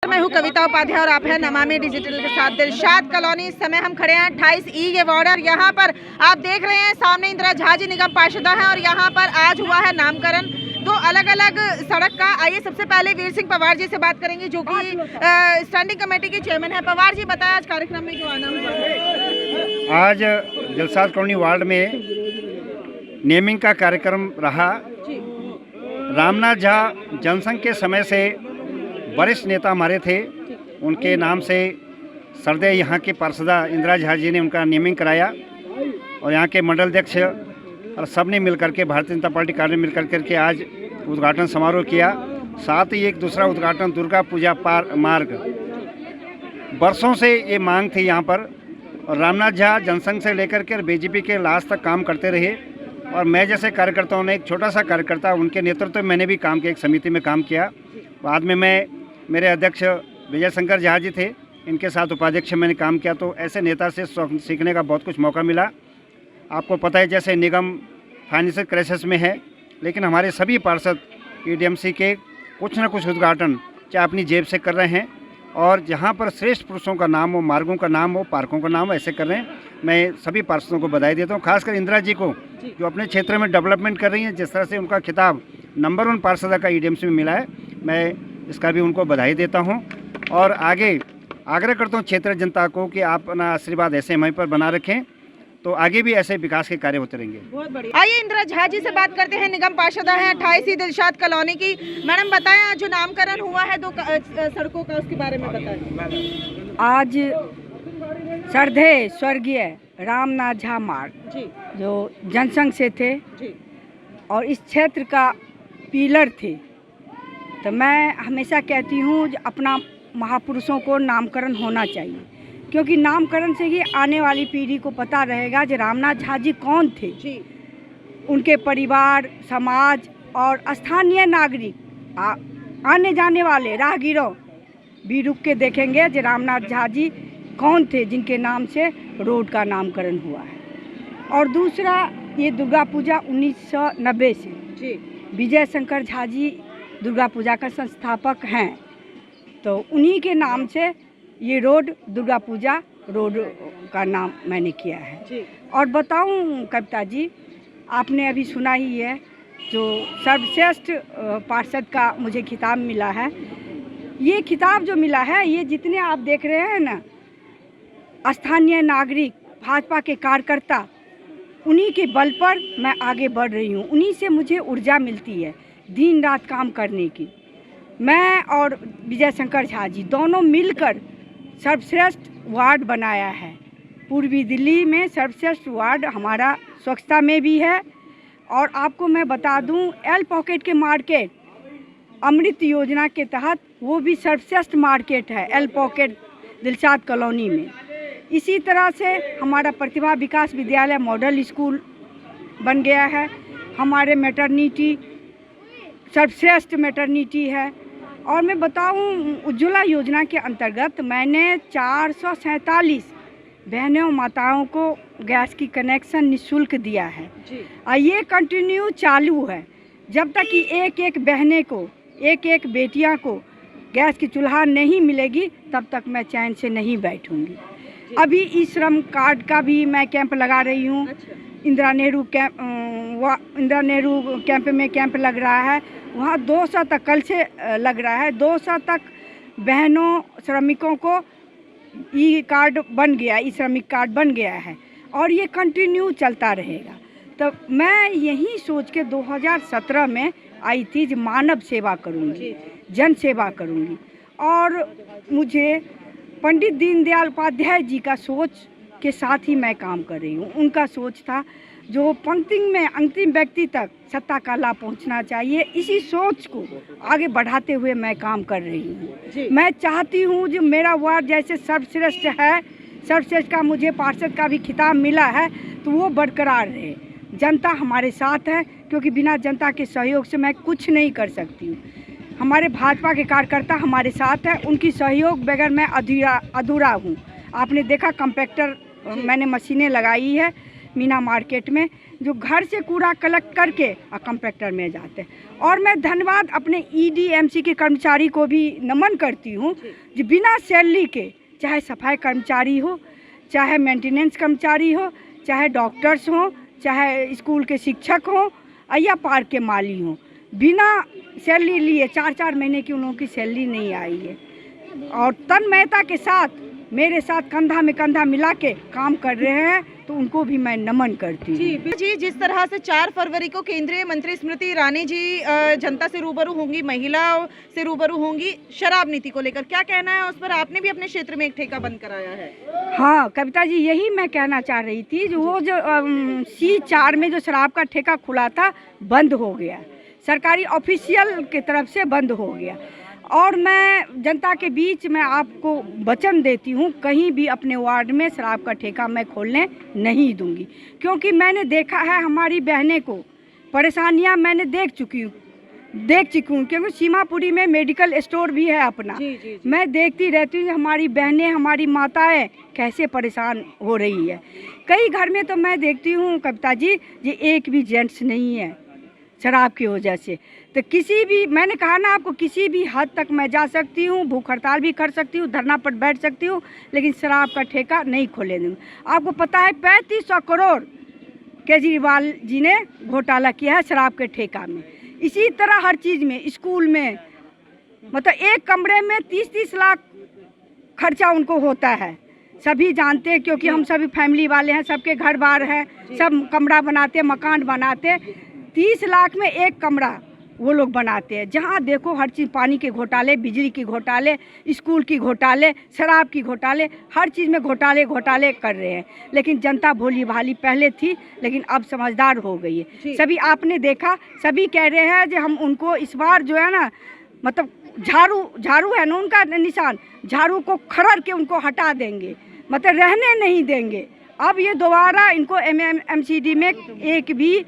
मैं हूँ कविता उपाध्याय और आप हैं नमामि डिजिटल के साथ। दिलशाद कॉलोनी। इस समय हम खड़े हैं 28E ये वार्ड और यहाँ पर आप देख रहे हैं सामने इंदिरा झा जी निगम पार्षदा है और यहाँ पर आज हुआ है नामकरण दो अलग अलग सड़क का। आइए सबसे पहले वीर सिंह पवार जी से बात करेंगे जो कि स्टैंडिंग कमेटी के चेयरमैन है। पवार जी बताएं आज कार्यक्रम में जो आना हुआ है। आज दिलशाद कॉलोनी वार्ड में नेमिंग का कार्यक्रम रहा। रामनाथ झा जनसंघ के समय से वरिष्ठ नेता हमारे थे, उनके नाम से सरदे यहाँ के पार्षदा इंदिरा झा जी ने उनका नेमिंग कराया और यहाँ के मंडल अध्यक्ष और सब ने मिलकर के भारतीय जनता पार्टी कार्य मिल करके आज उद्घाटन समारोह किया। साथ ही एक दूसरा उद्घाटन दुर्गा पूजा मार्ग, वर्षों से ये मांग थी यहाँ पर और रामनाथ झा जनसंघ से लेकर के बीजेपी के लास्ट तक काम करते रहे और मैं जैसे कार्यकर्ताओं ने, एक छोटा सा कार्यकर्ता, उनके नेतृत्व में मैंने भी काम किया, एक समिति में काम किया। बाद में मेरे अध्यक्ष विजय शंकर झा जी थे, इनके साथ उपाध्यक्ष मैंने काम किया। तो ऐसे नेता से सीखने का बहुत कुछ मौका मिला। आपको पता है जैसे निगम फाइनेंशियल क्राइसिस में है, लेकिन हमारे सभी पार्षद EDMC के कुछ न कुछ उद्घाटन चाहे अपनी जेब से कर रहे हैं और जहाँ पर श्रेष्ठ पुरुषों का नाम हो, मार्गों का नाम हो, पार्कों का नाम हो, ऐसे कर रहे हैं। मैं सभी पार्षदों को बधाई देता हूँ, खासकर इंदिरा जी को जो अपने क्षेत्र में डेवलपमेंट कर रही हैं। जिस तरह से उनका खिताब नंबर 1 पार्षदा का EDMC में मिला है, मैं इसका भी उनको बधाई देता हूं और आगे आग्रह करता हूं क्षेत्र जनता को कि आप अपना आशीर्वाद ऐसे हमारे पर बना रखें, तो आगे भी ऐसे विकास के कार्य होते रहेंगे। बहुत बढ़िया। आइए इंदिरा झा जी से बात करते हैं, निगम पार्षदा है 28E दिलशाद कॉलोनी की। मैडम बताएं आज जो नामकरण हुआ है दो सड़कों का, उसके बारे में बताएं। आज श्रद्धेय स्वर्गीय रामनाथ झा मार्ग जो जनसंघ से थे और इस क्षेत्र का पिलर थे, तो मैं हमेशा कहती हूँ अपना महापुरुषों को नामकरण होना चाहिए, क्योंकि नामकरण से ही आने वाली पीढ़ी को पता रहेगा कि रामनाथ झा जी कौन थे। उनके परिवार, समाज और स्थानीय नागरिक आने जाने वाले राहगीरों भी रुक के देखेंगे कि रामनाथ झा जी कौन थे जिनके नाम से रोड का नामकरण हुआ है। और दूसरा, ये दुर्गा पूजा 1990 से विजय शंकर झा जी दुर्गा पूजा का संस्थापक हैं, तो उन्हीं के नाम से ये रोड दुर्गा पूजा रोड का नाम मैंने किया है। और बताऊं कविता जी, आपने अभी सुना ही है जो सर्वश्रेष्ठ पार्षद का मुझे खिताब मिला है। ये खिताब जो मिला है, ये जितने आप देख रहे हैं ना, स्थानीय नागरिक, भाजपा के कार्यकर्ता, उन्हीं के बल पर मैं आगे बढ़ रही हूँ। उन्हीं से मुझे ऊर्जा मिलती है दिन रात काम करने की। मैं और विजय शंकर झा जी दोनों मिलकर सर्वश्रेष्ठ वार्ड बनाया है। पूर्वी दिल्ली में सर्वश्रेष्ठ वार्ड हमारा स्वच्छता में भी है। और आपको मैं बता दूं, एल पॉकेट के मार्केट अमृत योजना के तहत वो भी सर्वश्रेष्ठ मार्केट है एल पॉकेट दिलशाद कॉलोनी में। इसी तरह से हमारा प्रतिभा विकास विद्यालय मॉडल स्कूल बन गया है। हमारे मैटरनिटी सर्वश्रेष्ठ मैटरनिटी है। और मैं बताऊं, उज्ज्वला योजना के अंतर्गत मैंने 447 बहनों माताओं को गैस की कनेक्शन निःशुल्क दिया है और ये कंटिन्यू चालू है। जब तक कि एक बहने को, एक बेटियां को गैस की चूल्हा नहीं मिलेगी, तब तक मैं चैन से नहीं बैठूंगी। अभी ई श्रम कार्ड का भी मैं कैंप लगा रही हूँ। इंदिरा नेहरू कैंप में कैंप लग रहा है, वहाँ 200 तक कल से लग रहा है। 200 तक बहनों श्रमिकों को ई कार्ड बन गया, ई श्रमिक कार्ड बन गया है और ये कंटिन्यू चलता रहेगा। तो मैं यही सोच के 2017 में आई थी कि मानव सेवा करूँगी, जन सेवा करूँगी। और मुझे पंडित दीनदयाल उपाध्याय जी का सोच के साथ ही मैं काम कर रही हूँ। उनका सोच था जो पंक्ति में अंतिम व्यक्ति तक सत्ता का लाभ पहुँचना चाहिए, इसी सोच को आगे बढ़ाते हुए मैं काम कर रही हूँ। मैं चाहती हूँ जो मेरा वार्ड जैसे सर्वश्रेष्ठ है, सर्वश्रेष्ठ का मुझे पार्षद का भी खिताब मिला है, तो वो बरकरार रहे। जनता हमारे साथ है, क्योंकि बिना जनता के सहयोग से मैं कुछ नहीं कर सकती हूँ। हमारे भाजपा के कार्यकर्ता हमारे साथ है, उनकी सहयोग बगैर मैं अधूरा हूँ। आपने देखा कॉम्पैक्टर मैंने मशीनें लगाई है मीना मार्केट में, जो घर से कूड़ा कलेक्ट करके और कंपैक्टर में जाते हैं। और मैं धन्यवाद अपने EDMC के कर्मचारी को भी नमन करती हूँ, जो बिना सैलरी के, चाहे सफाई कर्मचारी हो, चाहे मेंटेनेंस कर्मचारी हो, चाहे डॉक्टर्स हों, चाहे स्कूल के शिक्षक हों या पार्क के माली हों, बिना सैलरी लिए 4-4 महीने की उन लोगों की सैलरी नहीं आई है और तन्मयता के साथ मेरे साथ कंधा में कंधा मिला के काम कर रहे हैं, तो उनको भी मैं नमन करती हूँ। जी, जिस तरह से 4 फरवरी को केंद्रीय मंत्री स्मृति ईरानी जी जनता से रूबरू होंगी, महिलाओं से रूबरू होंगी शराब नीति को लेकर, क्या कहना है उस पर? आपने भी अपने क्षेत्र में एक ठेका बंद कराया है। हाँ कविता जी, यही मैं कहना चाह रही थी, जो वो जो C4 में जो शराब का ठेका खुला था बंद हो गया, सरकारी ऑफिशियल की तरफ से बंद हो गया। और मैं जनता के बीच में आपको वचन देती हूँ, कहीं भी अपने वार्ड में शराब का ठेका मैं खोलने नहीं दूंगी, क्योंकि मैंने देखा है हमारी बहनें को परेशानियाँ मैंने देख चुकी हूँ, क्योंकि सीमापुरी में मेडिकल स्टोर भी है अपना। जी। मैं देखती रहती हूँ हमारी बहनें, हमारी माताएं कैसे परेशान हो रही है। कई घर में तो मैं देखती हूँ कविता जी, ये एक भी जेंट्स नहीं है शराब की वजह से। तो किसी भी, मैंने कहा ना आपको, किसी भी हद तक मैं जा सकती हूँ, भूख हड़ताल भी कर सकती हूँ, धरना पर बैठ सकती हूँ, लेकिन शराब का ठेका नहीं खोले दूँगी। आपको पता है 3500 करोड़ केजरीवाल जी ने घोटाला किया है शराब के ठेका में। इसी तरह हर चीज़ में, स्कूल में, मतलब एक कमरे में 30-30 लाख खर्चा उनको होता है, सभी जानते हैं, क्योंकि हम सभी फैमिली वाले हैं, सबके घर बार है, सब कमरा बनाते, मकान बनाते। 30 लाख में एक कमरा वो लोग बनाते हैं। जहाँ देखो हर चीज़, पानी के घोटाले, बिजली के घोटाले, स्कूल की घोटाले, शराब की घोटाले, हर चीज़ में घोटाले कर रहे हैं। लेकिन जनता भोली भाली पहले थी, लेकिन अब समझदार हो गई है। सभी आपने देखा, सभी कह रहे हैं जो हम उनको इस बार जो है ना, मतलब झाड़ू है ना उनका निशान, झाड़ू को खरड़ के उनको हटा देंगे, मतलब रहने नहीं देंगे। अब ये दोबारा इनको MCD में एक भी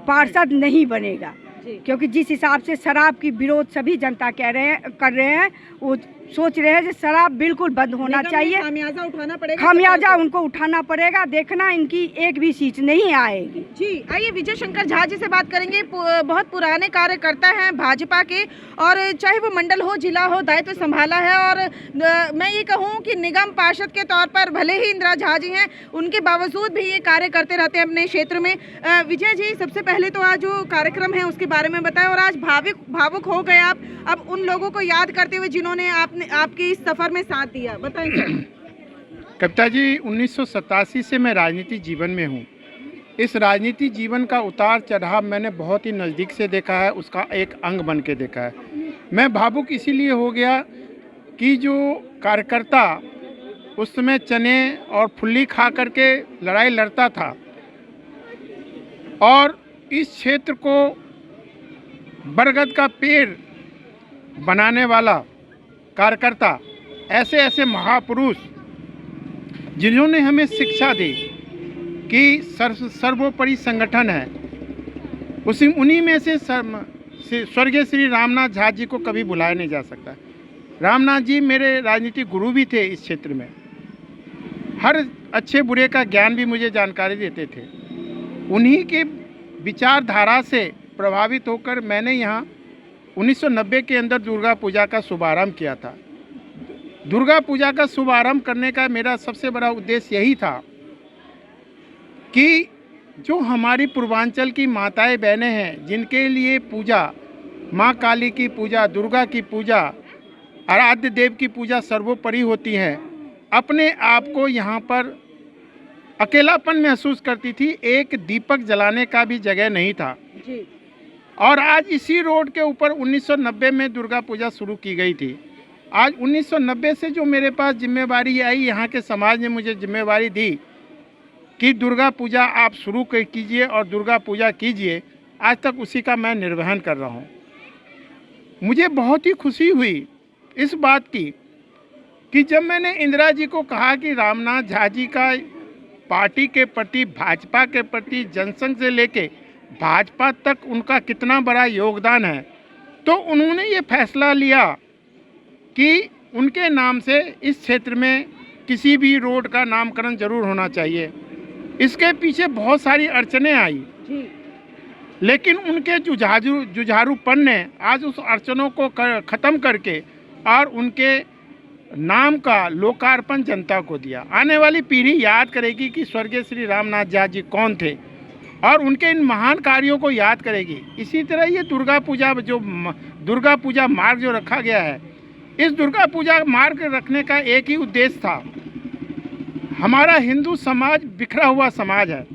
पार्षद नहीं बनेगा, क्योंकि जिस हिसाब से शराब की विरोध सभी जनता कर रहे हैं, वो सोच रहे हैं कि शराब बिल्कुल बंद होना चाहिए। खामियाजा उनको उठाना पड़ेगा। देखना इनकी एक भी सीट नहीं आएगी। जी, आइए विजय शंकर झा जी से बात करेंगे। बहुत पुराने कार्यकर्ता हैं भाजपा के, और चाहे वो मंडल हो, जिला हो, दायित्व संभाला है। और मैं ये कहूँ कि निगम पार्षद के तौर पर भले ही इंदिरा झा जी हैं, उनके बावजूद भी ये कार्य करते रहते हैं अपने क्षेत्र में। विजय जी, सबसे पहले तो आज जो कार्यक्रम है उसके बारे में बताएं, और आज भावुक हो गए आप अब उन लोगों को याद करते हुए जिन्होंने आपके इस सफर में साथ दिया, बताएं सर। कविता जी, 1987 से मैं राजनीति जीवन में हूँ। इस राजनीति जीवन का उतार चढ़ाव मैंने बहुत ही नज़दीक से देखा है, उसका एक अंग बन के देखा है। मैं भावुक इसीलिए हो गया कि जो कार्यकर्ता उस समय चने और फुल्ली खा करके लड़ाई लड़ता था, और इस क्षेत्र को बरगद का पेड़ बनाने वाला कार्यकर्ता, ऐसे महापुरुष जिन्होंने हमें शिक्षा दी कि सर्वोपरि संगठन है, उन्हीं में से स्वर्गीय श्री रामनाथ झा जी को कभी भुलाया नहीं जा सकता। रामनाथ जी मेरे राजनीतिक गुरु भी थे इस क्षेत्र में, हर अच्छे बुरे का ज्ञान भी मुझे जानकारी देते थे। उन्हीं के विचारधारा से प्रभावित होकर मैंने यहाँ 1990 के अंदर दुर्गा पूजा का शुभारंभ किया था। दुर्गा पूजा का शुभारंभ करने का मेरा सबसे बड़ा उद्देश्य यही था कि जो हमारी पूर्वांचल की माताएं बहनें हैं, जिनके लिए पूजा, माँ काली की पूजा, दुर्गा की पूजा, आराध्य देव की पूजा सर्वोपरि होती है, अपने आप को यहाँ पर अकेलापन महसूस करती थी। एक दीपक जलाने का भी जगह नहीं था जी। और आज इसी रोड के ऊपर 1990 में दुर्गा पूजा शुरू की गई थी। आज 1990 से जो मेरे पास जिम्मेवारी आई, यहाँ के समाज ने मुझे जिम्मेवारी दी कि दुर्गा पूजा आप शुरू कीजिए और दुर्गा पूजा कीजिए, आज तक उसी का मैं निर्वहन कर रहा हूँ। मुझे बहुत ही खुशी हुई इस बात की कि जब मैंने इंदिरा जी को कहा कि रामनाथ झा जी का पार्टी के प्रति, भाजपा के प्रति, जनसंघ से लेके भाजपा तक उनका कितना बड़ा योगदान है, तो उन्होंने ये फैसला लिया कि उनके नाम से इस क्षेत्र में किसी भी रोड का नामकरण जरूर होना चाहिए। इसके पीछे बहुत सारी अड़चनें आई। जी लेकिन उनके जुझारूपन ने आज उस अड़चनों को ख़त्म करके और उनके नाम का लोकार्पण जनता को दिया। आने वाली पीढ़ी याद करेगी कि स्वर्गीय श्री रामनाथ झा जी कौन थे और उनके इन महान कार्यों को याद करेगी। इसी तरह ये दुर्गा पूजा मार्ग जो रखा गया है, इस दुर्गा पूजा मार्ग रखने का एक ही उद्देश्य था। हमारा हिंदू समाज बिखरा हुआ समाज है,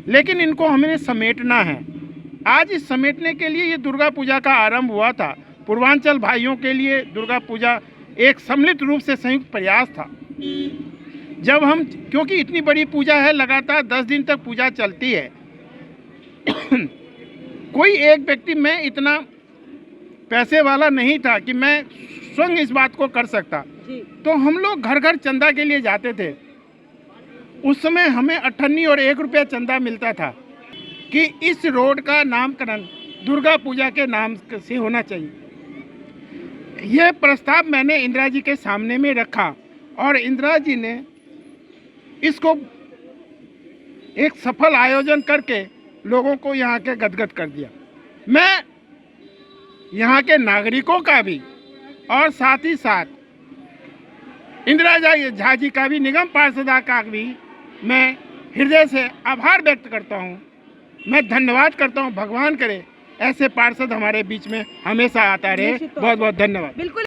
लेकिन इनको हमें समेटना है। आज इस समेटने के लिए ये दुर्गा पूजा का आरंभ हुआ था। पूर्वांचल भाइयों के लिए दुर्गा पूजा एक सम्मिलित रूप से संयुक्त प्रयास था। जब हम, क्योंकि इतनी बड़ी पूजा है, लगातार 10 दिन तक पूजा चलती है। कोई एक व्यक्ति, मैं इतना पैसे वाला नहीं था कि मैं स्वयं इस बात को कर सकता, तो हम लोग घर घर चंदा के लिए जाते थे। उस समय हमें 98 और 1 रुपया चंदा मिलता था कि इस रोड का नामकरण दुर्गा पूजा के नाम से होना चाहिए। यह प्रस्ताव मैंने इंदिरा जी के सामने में रखा और इंदिरा जी ने इसको एक सफल आयोजन करके लोगों को यहाँ के गदगद कर दिया। मैं यहाँ के नागरिकों का भी और साथ ही साथ इंदिरा झा जी का भी, निगम पार्षदा का भी मैं हृदय से आभार व्यक्त करता हूँ। मैं धन्यवाद करता हूँ। भगवान करे ऐसे पार्षद हमारे बीच में हमेशा आता रहे। बहुत बहुत धन्यवाद। बिल्कुल।